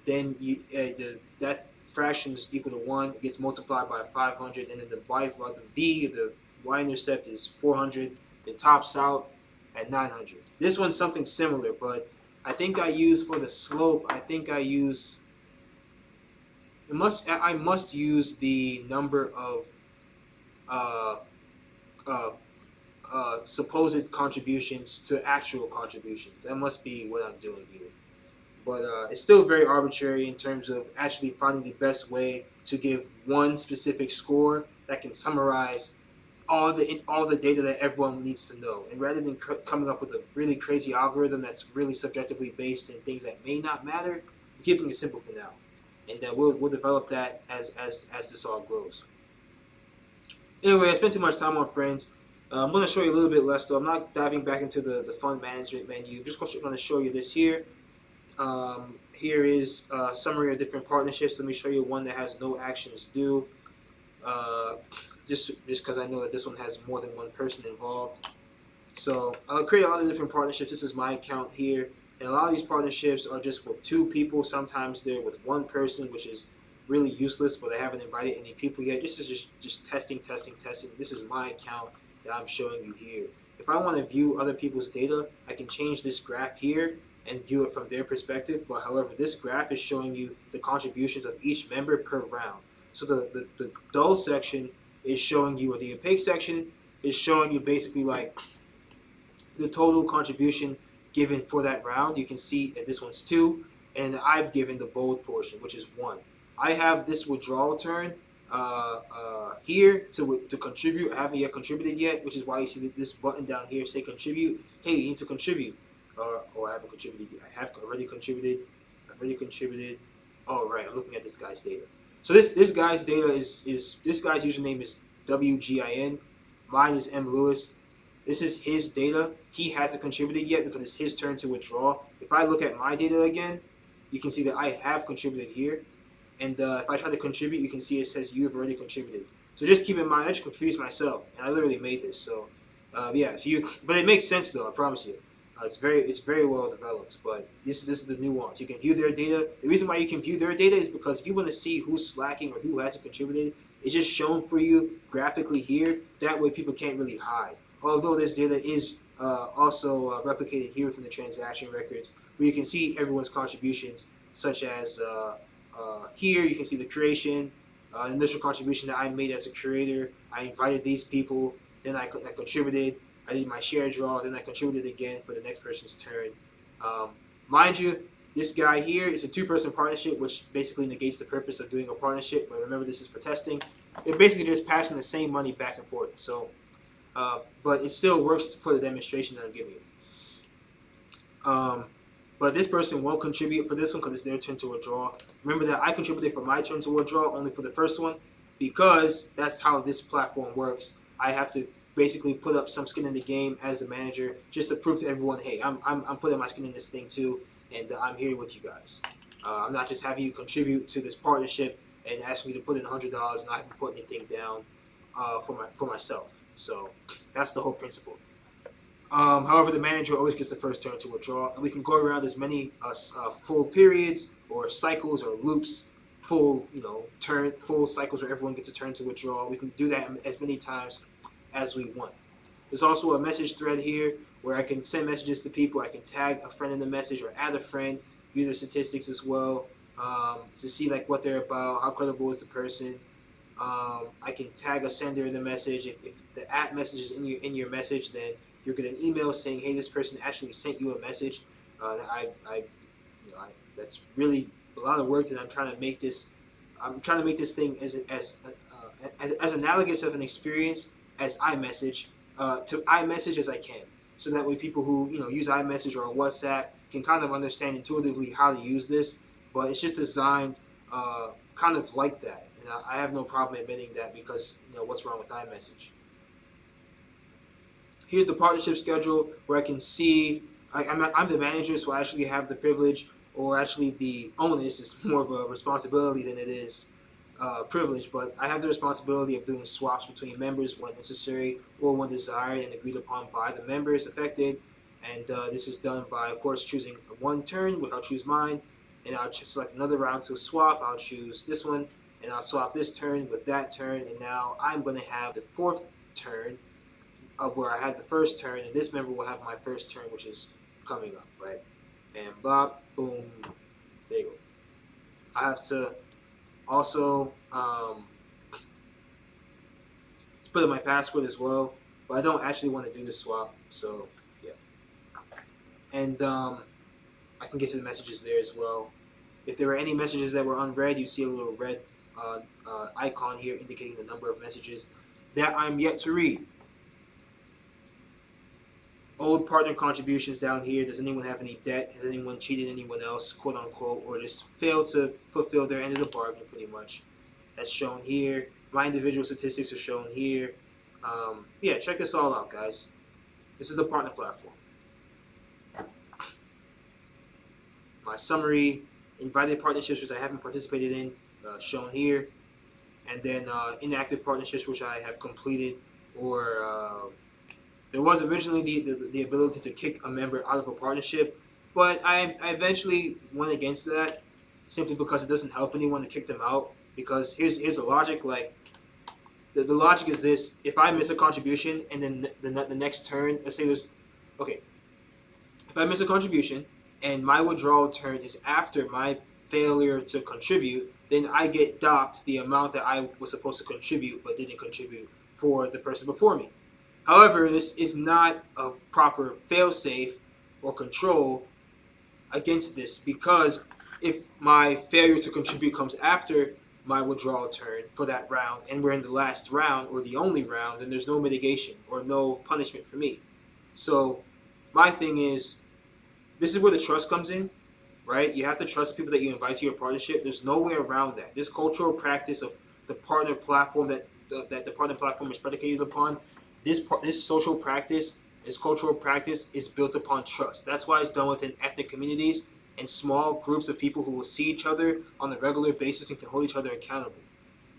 Speaker 1: then that fraction is equal to 1. It gets multiplied by 500, and then the y-intercept is 400. It tops out at 900. This one's something similar, but I think I use for the slope, I must use the number of supposed contributions to actual contributions. That must be what I'm doing here. But it's still very arbitrary in terms of actually finding the best way to give one specific score that can summarize all the data that everyone needs to know. And rather than coming up with a really crazy algorithm that's really subjectively based in things that may not matter, I'm keeping it simple for now. And we'll develop that as this all grows. Anyway, I spent too much time on friends. I'm going to show you a little bit less, though. I'm not diving back into the fund management menu. I'm just going to show you this here. Here is a summary of different partnerships. Let me show you one that has no actions due. Just because I know that this one has more than one person involved. So I'll create a lot of different partnerships. This is my account here. And a lot of these partnerships are just with 2 people. Sometimes they're with 1 person, which is really useless, but I haven't invited any people yet. This is just testing. This is my account that I'm showing you here. If I want to view other people's data, I can change this graph here and view it from their perspective. But however, this graph is showing you the contributions of each member per round. So the dull section is showing you, or the opaque section is showing you basically like the total contribution given for that round. You can see that this one's 2, and I've given the bold portion, which is 1. I have this withdrawal turn here to contribute. I haven't yet contributed yet, which is why you see this button down here say contribute. Hey, you need to contribute. Or I haven't contributed yet. I have already contributed. I've already contributed. Oh, right. I'm looking at this guy's data. So this guy's data is this guy's username is WGIN. Mine is M Lewis. This is his data. He hasn't contributed yet because it's his turn to withdraw. If I look at my data again, you can see that I have contributed here. And if I try to contribute, you can see it says you've already contributed. So just keep in mind, I just confused myself, and I literally made this. So yeah, but it makes sense though. I promise you, it's very well developed. But this is the nuance. You can view their data. The reason why you can view their data is because if you want to see who's slacking or who hasn't contributed, it's just shown for you graphically here. That way, people can't really hide. Although this data is also replicated here within the transaction records, where you can see everyone's contributions, such as here you can see the creation, initial contribution that I made as a creator. I invited these people, then I contributed. I did my share draw, then I contributed again for the next person's turn. Mind you, this guy here is a two-person partnership, which basically negates the purpose of doing a partnership. But remember, this is for testing. They're basically just passing the same money back and forth. So, but it still works for the demonstration that I'm giving you. But this person won't contribute for this one because it's their turn to withdraw. Remember that I contributed for my turn to withdraw only for the first one, because that's how this platform works. I have to basically put up some skin in the game as the manager, just to prove to everyone, hey, I'm putting my skin in this thing too, and I'm here with you guys. I'm not just having you contribute to this partnership and ask me to put in $100 and I haven't put anything down for myself. So that's the whole principle. However, the manager always gets the first turn to withdraw, and we can go around as many full periods or cycles or loops, full cycles where everyone gets a turn to withdraw. We can do that as many times as we want. There's also a message thread here where I can send messages to people. I can tag a friend in the message or add a friend, view their statistics as well, to see like what they're about, how credible is the person. I can tag a sender in the message. If the @ message is in your message, then you'll get an email saying, "Hey, this person actually sent you a message." That's really a lot of work, and I'm trying to make this. I'm trying to make this thing as analogous of an experience as iMessage to iMessage as I can, so that way people who use iMessage or WhatsApp can kind of understand intuitively how to use this. But it's just designed kind of like that, and I have no problem admitting that, because what's wrong with iMessage? Here's the partnership schedule where I can see I'm the manager, so I actually have the privilege, or actually the onus is more of a responsibility than it is privilege, but I have the responsibility of doing swaps between members when necessary or when desired and agreed upon by the members affected. And this is done by, of course, choosing one turn, which I'll choose mine, and I'll just select another round to swap. I'll choose this one, and I'll swap this turn with that turn, and now I'm going to have the fourth turn where I had the first turn, and this member will have my first turn, which is coming up, right? And blah, boom, there you go. I have to also put in my password as well, but I don't actually want to do this swap, so yeah. And I can get to the messages there as well. If there were any messages that were unread, you see a little red icon here indicating the number of messages that I'm yet to read. Old partner contributions down here. Does anyone have any debt? Has anyone cheated anyone else, quote unquote, or just failed to fulfill their end of the bargain, pretty much? That's shown here. My individual statistics are shown here. Yeah, check this all out, guys. This is the partner platform. My summary, invited partnerships, which I haven't participated in, shown here. And then inactive partnerships, which I have completed, or there was originally the ability to kick a member out of a partnership, but I eventually went against that, simply because it doesn't help anyone to kick them out. Because here's the logic. Like the logic is this: if I miss a contribution and then the next turn, let's say if I miss a contribution and my withdrawal turn is after my failure to contribute, then I get docked the amount that I was supposed to contribute but didn't contribute for the person before me. However, this is not a proper fail-safe or control against this, because if my failure to contribute comes after my withdrawal turn for that round, and we're in the last round or the only round, then there's no mitigation or no punishment for me. So my thing is, this is where the trust comes in, right? You have to trust the people that you invite to your partnership. There's no way around that. This cultural practice of the partner platform that the partner platform is predicated upon, this social practice, this cultural practice is built upon trust. That's why it's done within ethnic communities and small groups of people who will see each other on a regular basis and can hold each other accountable.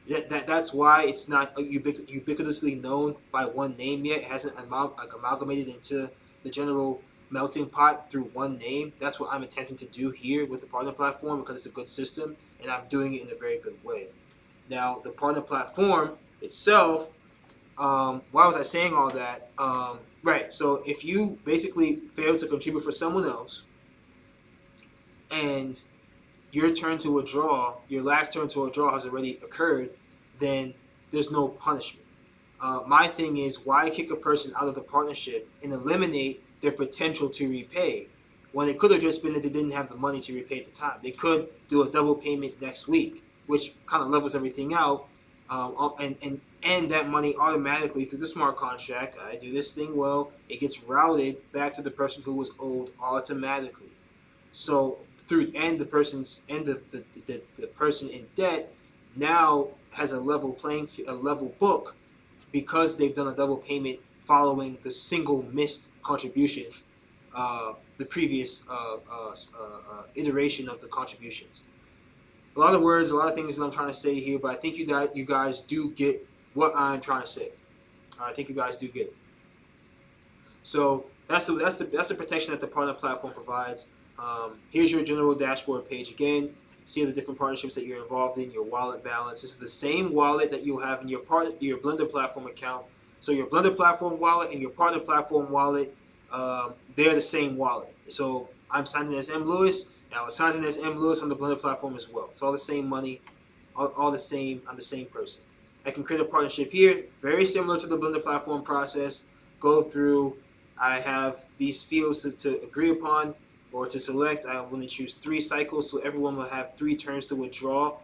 Speaker 1: That's why it's not ubiquitously known by one name yet. It hasn't amalgamated into the general melting pot through one name. That's what I'm attempting to do here with the partner platform, because it's a good system and I'm doing it in a very good way. Now, the partner platform itself, why was I saying all that? Right, so if you basically fail to contribute for someone else, and your turn to withdraw, your last turn to withdraw has already occurred, then there's no punishment. My thing is, why kick a person out of the partnership and eliminate their potential to repay when it could have just been that they didn't have the money to repay at the time? They could do a double payment next week, which kind of levels everything out, and that money automatically through the smart contract. I do this thing well. It gets routed back to the person who was owed automatically. So through and the person's and the person in debt now has a level a level book because they've done a double payment following the single missed contribution, the previous iteration of the contributions. A lot of words, a lot of things that I'm trying to say here, but I think you guys do get what I'm trying to say. I think you guys do get it. So that's the protection that the partner platform provides. Here's your general dashboard page again. See the different partnerships that you're involved in, your wallet balance. This is the same wallet that you'll have in your Blender platform account. So your Blender platform wallet and your partner platform wallet, they're the same wallet. So I'm signed in as M. Lewis, and I was signed in as M. Lewis on the Blender platform as well. It's all the same money, all the same. I'm the same person. I can create a partnership here, very similar to the Blender platform process. Go through. I have these fields to agree upon or to select. I'm going to choose 3 cycles, so everyone will have 3 turns to withdraw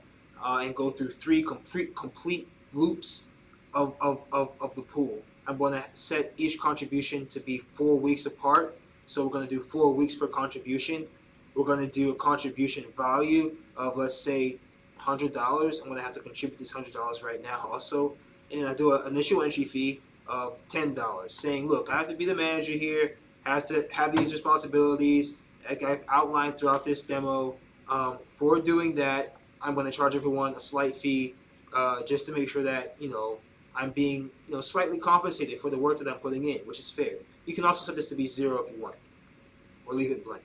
Speaker 1: and go through 3 complete loops of the pool. I'm going to set each contribution to be 4 weeks apart, so we're going to do 4 weeks per contribution. We're going to do a contribution value of, let's say, $100. I'm going to have to contribute this $100 right now also, and then I do an initial entry fee of $10, saying, look, I have to be the manager here, I have to have these responsibilities, like I've outlined throughout this demo. For doing that, I'm going to charge everyone a slight fee, just to make sure that I'm being slightly compensated for the work that I'm putting in, which is fair. You can also set this to be 0 if you want, or leave it blank.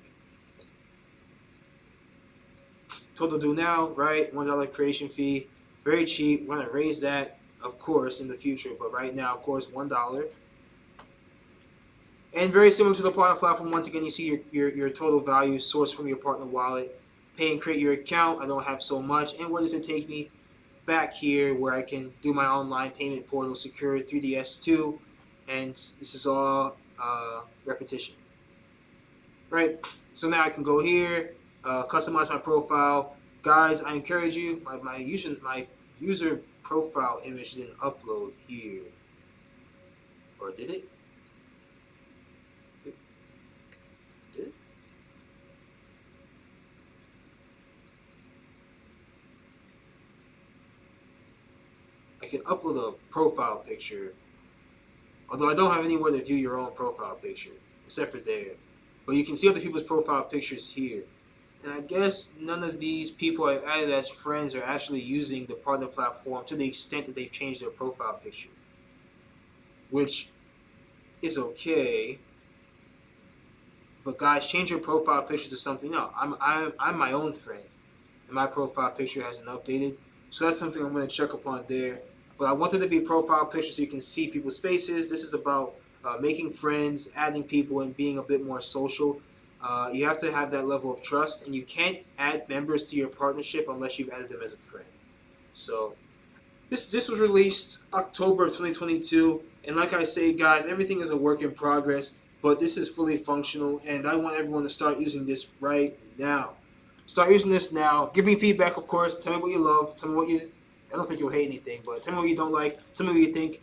Speaker 1: Total due now, right? $1 creation fee, very cheap. We're going to raise that, of course, in the future, but right now, of course, $1. And very similar to the partner platform, once again, you see your total value sourced from your partner wallet. Pay and create your account. I don't have so much. And where does it take me? Back here where I can do my online payment portal, secure 3DS2. And this is all repetition. Right? So now I can go here, customize my profile. Guys, I encourage you. My user profile image didn't upload here. Or did it? I can upload a profile picture, although I don't have anywhere to view your own profile picture, except for there. But you can see other people's profile pictures here. And I guess none of these people I added as friends are actually using the partner platform to the extent that they've changed their profile picture, which is okay. But guys, change your profile picture to something else. I'm my own friend, and my profile picture hasn't updated. So that's something I'm going to check upon there. But I want it to be profile pictures so you can see people's faces. This is about making friends, adding people, and being a bit more social. You have to have that level of trust, and you can't add members to your partnership unless you've added them as a friend. So this was released October of 2022. And like I say, guys, everything is a work in progress. But this is fully functional, and I want everyone to start using this right now. Start using this now. Give me feedback, of course. Tell me what you love. Tell me what you... I don't think you'll hate anything, but tell me what you don't like. Tell me what you think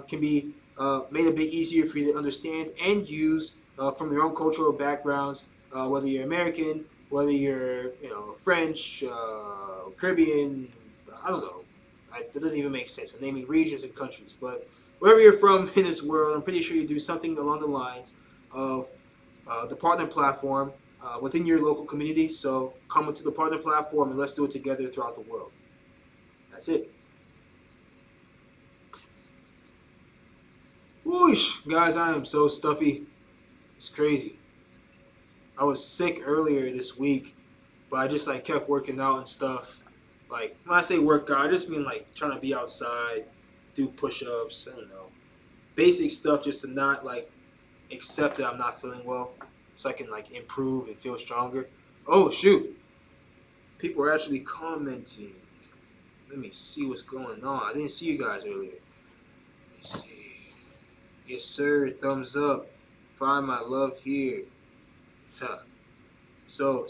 Speaker 1: can be made a bit easier for you to understand and use from your own cultural backgrounds, whether you're American, whether you're French, Caribbean, I don't know. That doesn't even make sense. I'm naming regions and countries, but wherever you're from in this world, I'm pretty sure you do something along the lines of the partner platform within your local community. So come into the partner platform and let's do it together throughout the world. That's it. Whoosh! Guys, I am so stuffy. It's crazy. I was sick earlier this week, but I just kept working out and stuff. When I say work out, I just mean trying to be outside, do push-ups, I don't know. Basic stuff just to not accept that I'm not feeling well, so I can improve and feel stronger. Oh shoot! People are actually commenting. Let me see what's going on. I didn't see you guys earlier. Let me see. Yes, sir. Thumbs up. Find my love here. Huh. So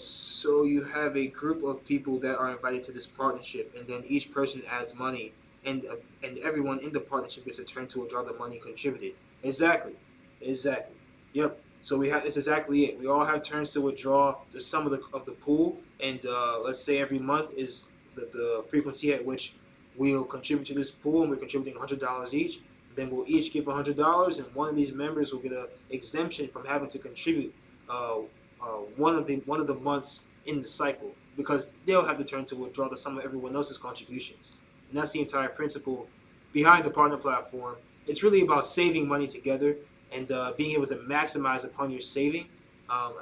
Speaker 1: you have a group of people that are invited to this partnership, and then each person adds money, and everyone in the partnership gets a turn to withdraw the money contributed. Exactly, exactly. Yep. So we have. It's exactly it. We all have turns to withdraw the sum of the pool, and let's say every month is the frequency at which we'll contribute to this pool, and we're contributing $100 each. Then we'll each give $100, and one of these members will get an exemption from having to contribute uh, one of the months in the cycle, because they'll have to turn to withdraw the sum of everyone else's contributions, and that's the entire principle behind the partner platform. It's really about saving money together and being able to maximize upon your saving.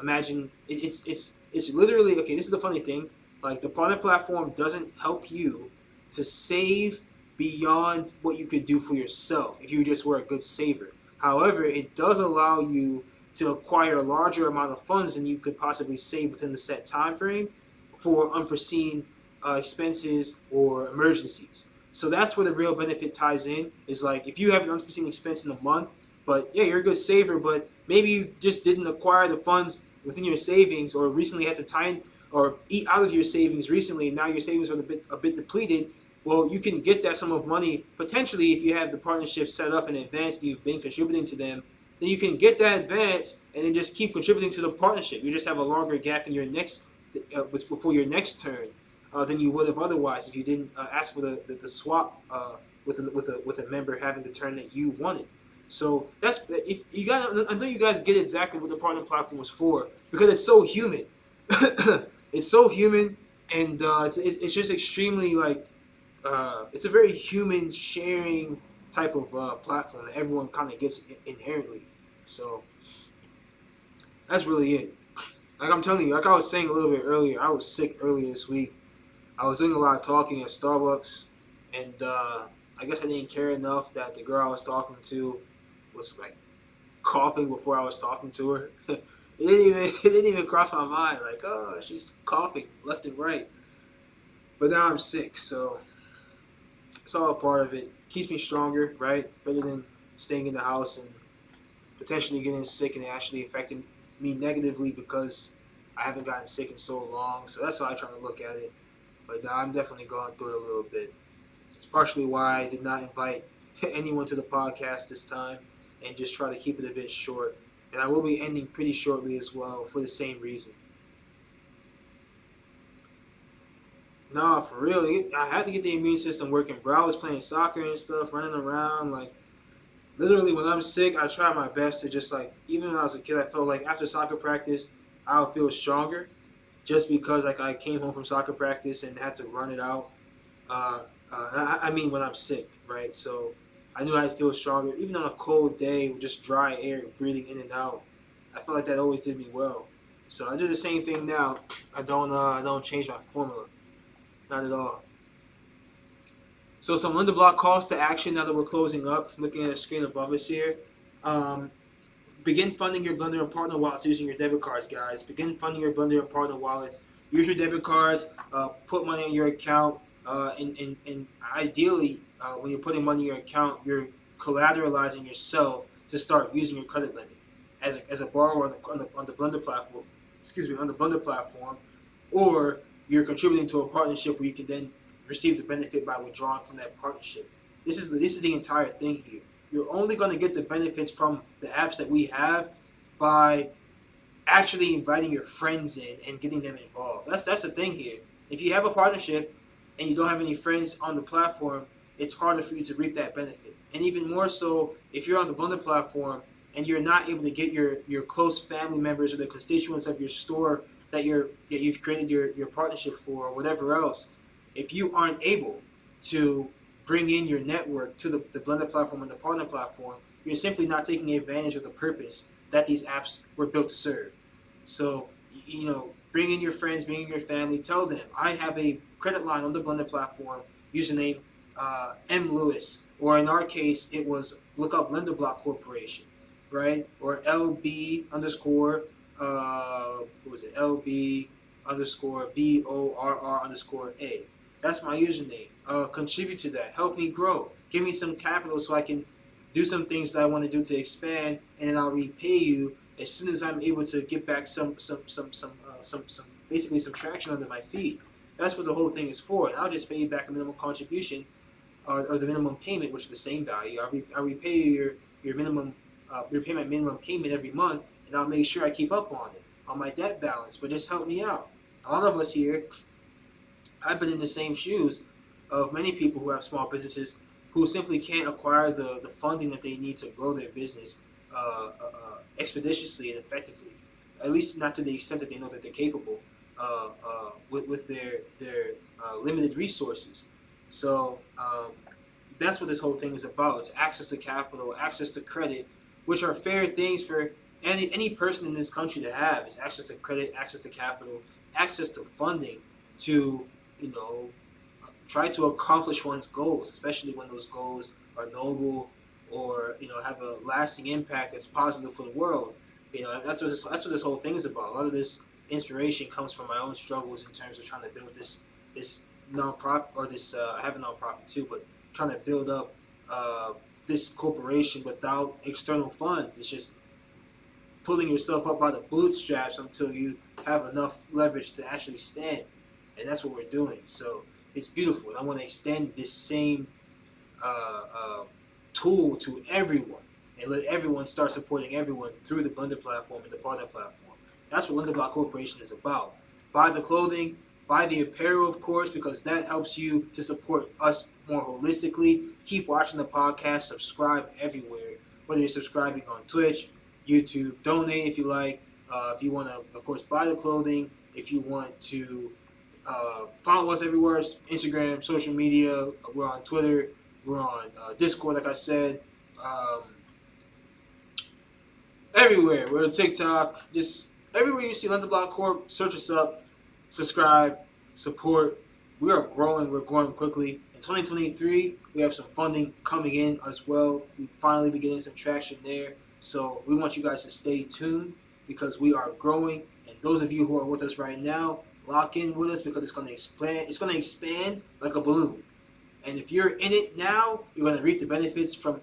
Speaker 1: Imagine it's literally okay. This is the funny thing. Like, the partner platform doesn't help you to save beyond what you could do for yourself if you just were a good saver. However, it does allow you to acquire a larger amount of funds than you could possibly save within the set time frame for unforeseen expenses or emergencies. So that's where the real benefit ties in. Is like, if you have an unforeseen expense in a month, but yeah, you're a good saver, but maybe you just didn't acquire the funds within your savings, or recently had to tie in or eat out of your savings recently, and now your savings are a bit depleted. Well, you can get that sum of money potentially if you have the partnership set up in advance and you've been contributing to them. Then you can get that advance and then just keep contributing to the partnership. You just have a longer gap in your next before your next turn than you would have otherwise if you didn't ask for the swap with a member having the turn that you wanted. So that's, if you guys, until you guys get exactly what the partner platform was for, because it's so human. It's so human, and it's just extremely like it's a very human sharing type of platform that everyone kind of gets inherently. So that's really it. Like I'm telling you, like I was saying a little bit earlier, I was sick earlier this week. I was doing a lot of talking at Starbucks, and I guess I didn't care enough that the girl I was talking to was like coughing before I was talking to her. It didn't even cross my mind. Like, oh, she's coughing left and right. But now I'm sick, so it's all a part of it. Keeps me stronger, right? Better than staying in the house and potentially getting sick and actually affecting me negatively because I haven't gotten sick in so long. So that's how I try to look at it. But now I'm definitely going through it a little bit. It's partially why I did not invite anyone to the podcast this time and just try to keep it a bit short. And I will be ending pretty shortly as well for the same reason. Nah, for real, I had to get the immune system working, bro. I was playing soccer and stuff, running around. Like, literally, when I'm sick, I try my best to just, like, even when I was a kid, I felt like after soccer practice, I would feel stronger just because, like, I came home from soccer practice and had to run it out. I mean, when I'm sick, right? So I knew I'd feel stronger. Even on a cold day with just dry air breathing in and out, I felt like that always did me well. So I do the same thing now. I don't change my formula. Not at all. So some Lenderblock calls to action now that we're closing up. Looking at the screen above us here. Begin funding your Blender and Partner wallets using your debit cards, guys. Begin funding your Blender and Partner wallets. Use your debit cards. Put money in your account. And ideally, when you're putting money in your account, you're collateralizing yourself to start using your credit limit as a borrower on the Blender platform. On the Blender platform, or you're contributing to a partnership where you can then receive the benefit by withdrawing from that partnership. This is the entire thing here. You're only going to get the benefits from the apps that we have by actually inviting your friends in and getting them involved. That's the thing here. If you have a partnership and you don't have any friends on the platform, it's harder for you to reap that benefit. And even more so, if you're on the Blender platform and you're not able to get your close family members or the constituents of your store that you've created your partnership for, or whatever else, if you aren't able to bring in your network to the Blender platform and the partner platform, you're simply not taking advantage of the purpose that these apps were built to serve. So, bring in your friends, bring in your family, tell them, I have a credit line on the Blender platform, username M. Lewis, or in our case, it was look up Lenderblock Corporation, right? Or LB underscore, what was it, LB underscore BORR underscore A. That's my username. Contribute to that. Help me grow. Give me some capital so I can do some things that I want to do to expand, and then I'll repay you as soon as I'm able to get back some basically some traction under my feet. That's what the whole thing is for. And I'll just pay you back a minimum contribution or the minimum payment, which is the same value. I'll repay you your minimum repay my minimum payment every month, and I'll make sure I keep up on it on my debt balance. But just help me out. A lot of us here, I've been in the same shoes of many people who have small businesses who simply can't acquire the funding that they need to grow their business expeditiously and effectively. At least not to the extent that they know that they're capable with their limited resources. So that's what this whole thing is about. It's access to capital, access to credit, which are fair things for any person in this country to have. Is access to credit, access to capital, access to funding to, try to accomplish one's goals, especially when those goals are noble or, have a lasting impact that's positive for the world. That's what this whole thing is about. A lot of this inspiration comes from my own struggles in terms of trying to build this nonprofit, or this I have a nonprofit too, but trying to build up this corporation without external funds. It's just pulling yourself up by the bootstraps until you have enough leverage to actually stand, and that's what we're doing. So it's beautiful, and I want to extend this same tool to everyone, and let everyone start supporting everyone through the Blender platform and the partner platform. That's what Lenderblock Corporation is about. Buy the clothing, buy the apparel, of course, because that helps you to support us more holistically. Keep watching the podcast, subscribe everywhere, whether you're subscribing on Twitch, YouTube, donate if you like. If you want to, of course, buy the clothing, if you want to follow us everywhere, Instagram, social media, we're on Twitter, we're on Discord, like I said, everywhere. We're on TikTok, just everywhere you see Lenderblock Corp, search us up, subscribe, support. We are growing, we're growing quickly. In 2023, we have some funding coming in as well. We finally be getting some traction there. So we want you guys to stay tuned because we are growing. And those of you who are with us right now, lock in with us because it's going to expand. It's going to expand like a balloon. And if you're in it now, you're going to reap the benefits from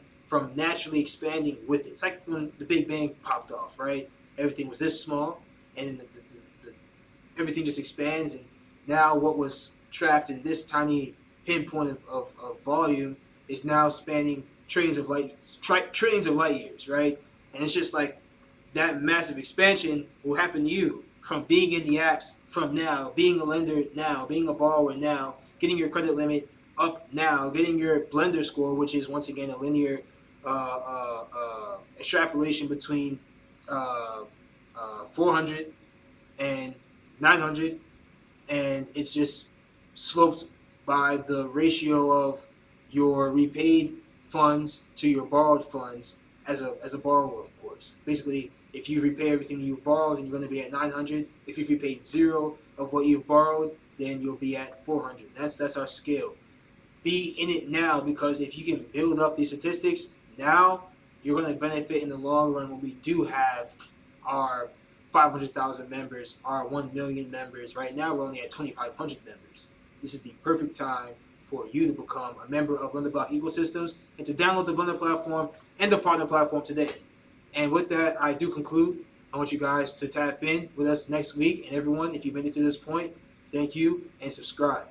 Speaker 1: naturally expanding with it. It's like when the Big Bang popped off, right? Everything was this small, and then everything just expands. And now what was trapped in this tiny pinpoint of volume is now spanning trillions of light years, right? And it's just like that massive expansion will happen to you from being in the apps from now, being a lender now, being a borrower now, getting your credit limit up now, getting your Blender score, which is once again a linear extrapolation between 400 and 900, and it's just sloped by the ratio of your repaid funds to your borrowed funds as a borrower, of course. Basically, if you repay everything you've borrowed, then you're going to be at 900. If you've repaid zero of what you've borrowed, then you'll be at 400. That's our scale. Be in it now, because if you can build up these statistics now, you're going to benefit in the long run when we do have our 500,000 members, our 1 million members. Right now, we're only at 2,500 members. This is the perfect time for you to become a member of Lenderblock Ecosystems and to download the Blender platform and the partner platform today. And with that, I do conclude. I want you guys to tap in with us next week. And everyone, if you've made it to this point, thank you and subscribe.